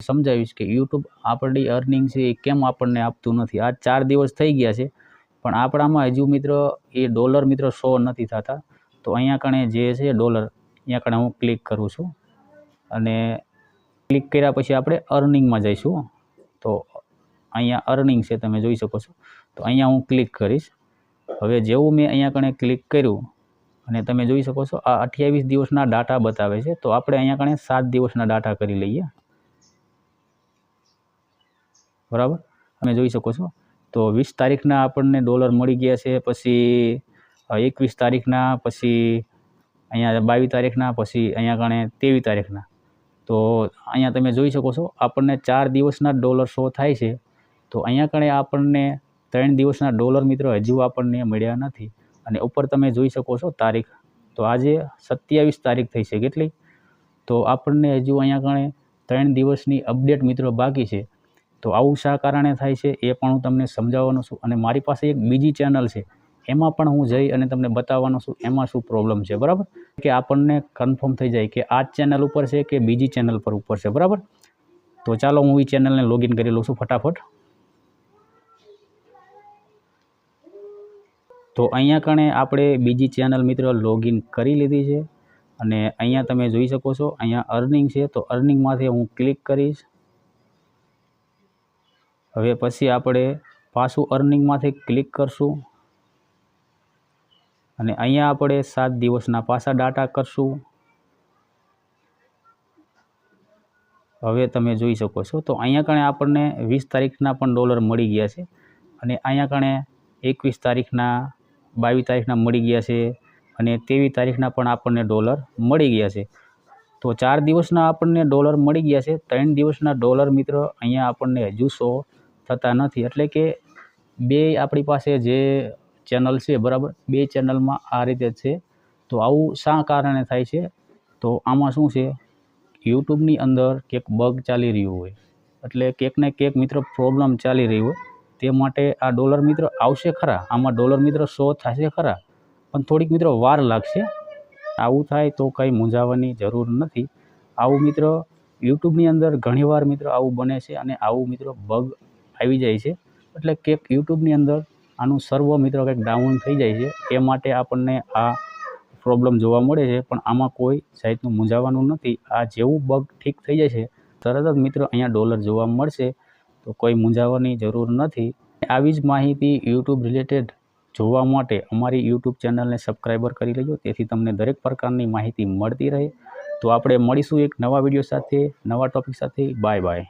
સમજાવીશ કે યુટ્યુબ આપણી અર્નિંગ છે એ કેમ આપણને આપતું નથી। આ 4 દિવસ થઈ ગયા છે પણ આપણામાં હજુ મિત્રો એ ડોલર મિત્રો શો નથી થતા। તો અહીંયા કણે જે છે ડોલર, અહીંયા કણે હું ક્લિક કરું છું અને ક્લિક કર્યા પછી આપણે અર્નિંગમાં જઈશું। તો અહીંયા અર્નિંગ છે, તમે જોઈ શકો છો। તો અહીંયા હું ક્લિક કરીશ। હવે જેવું મેં અહીંયા કણે ક્લિક કર્યું અને તમે જોઈ શકો છો આ 28 દિવસના ડાટા બતાવે છે। તો આપણે અહીંયા કણે 7 દિવસના ડાટા કરી લઈએ, બરાબર। તમે જોઈ શકો છો તો 20 તારીખના આપણને ડોલર મળી ગયા છે, પછી 21 તારીખના, પછી અહીંયા 22 તારીખના, પછી અહીંયા કણે 23 તારીખના। તો અહીંયા તમે જોઈ શકો છો આપણને 4 દિવસના ડોલર શો થાય છે। તો અહીંયા કણે આપણને 3 દિવસના ડોલર મિત્રો હજુ આપણને મળ્યા નથી। અને ઉપર તમે જોઈ શકો છો તારીખ, તો આજે 27 તારીખ થઈ છે કેટલી, તો આપણને હજુ અહીંયા કણે 3 દિવસની અપડેટ મિત્રો બાકી છે। તો આવું શા કારણે થાય છે એ પણ હું તમને સમજાવવાનો છું। અને મારી પાસે એક બીજી ચેનલ છે, એમાં પણ હું જઈ અને તમને બતાવવાનો છું એમાં શું પ્રોબ્લેમ છે, બરાબર, કે આપણને કન્ફર્મ થઈ જાય કે આ ચેનલ ઉપર છે કે બીજી ચેનલ પર ઉપર છે, બરાબર। તો ચાલો હું એ ચેનલને લોગિન કરી લઉં છું ફટાફટ। તો અહીંયા કણે આપણે બીજી ચેનલ મિત્રો લોગિન કરી લીધી છે અને અહીંયા તમે જોઈ શકો છો અહીંયા અર્નિંગ છે। તો અર્નિંગમાંથી હું ક્લિક કરીશ। હવે પછી આપણે પાછું અર્નિંગમાંથી ક્લિક કરશું અને અહીંયા આપણે 7 દિવસના પાછા ડાટા કરશું। હવે તમે જોઈ શકો છો તો અહીંયા કણે આપણને 20 તારીખના પણ ડોલર મળી ગયા છે અને અહીંયા કણે 21 તારીખના, 22 તારીખના મળી ગયા છે અને 23 તારીખના પણ આપણને ડોલર મળી ગયા છે। તો 4 દિવસના આપણને ડોલર મળી ગયા છે, 3 દિવસના ડોલર મિત્રો અહીંયા આપણને હજુ શો થતા નથી। એટલે કે બે આપણી પાસે જે ચેનલ છે, બરાબર, બે ચેનલમાં આ રીતે છે। તો આવું શા કારણે થાય છે, તો આમાં શું છે, યુટ્યુબની અંદર કંઈક બગ ચાલી રહ્યું હોય, એટલે કંઈક ને કંઈક મિત્રો પ્રોબ્લેમ ચાલી રહી હોય, તે માટે આ ડોલર મિત્રો આવશે ખરા, આમાં ડોલર મિત્રો શો થશે ખરા, પણ થોડીક મિત્રો વાર લાગશે। આવું થાય તો કંઈ મૂંઝાવાની જરૂર નથી। આવું મિત્રો યુટ્યુબની અંદર ઘણીવાર મિત્રો આવું બને છે અને આવું મિત્રો બગ આવી જાય છે। એટલે કંઈક યુટ્યુબની અંદર આનું સર્વર મિત્રો કંઈક ડાઉન થઈ જાય છે, એ માટે આપણને આ પ્રોબ્લેમ જોવા મળે છે। પણ આમાં કોઈ જાતનું મૂંઝાવાનું નથી। આ જેવું બગ ઠીક થઈ જાય છે તરત જ મિત્રો અહીંયા ડોલર જોવા મળશે, તો કોઈ મૂંઝાવાની જરૂર નથી। આવી જ માહિતી યુટ્યુબ રિલેટેડ જોવા માટે અમારી યુટ્યુબ ચેનલને સબસ્ક્રાઈબર કરી લેજો, તેથી તમને દરેક પ્રકારની માહિતી મળતી રહે। તો આપણે મળીશું એક નવા વિડીયો સાથે, નવા ટૉપિક સાથે। Bye bye.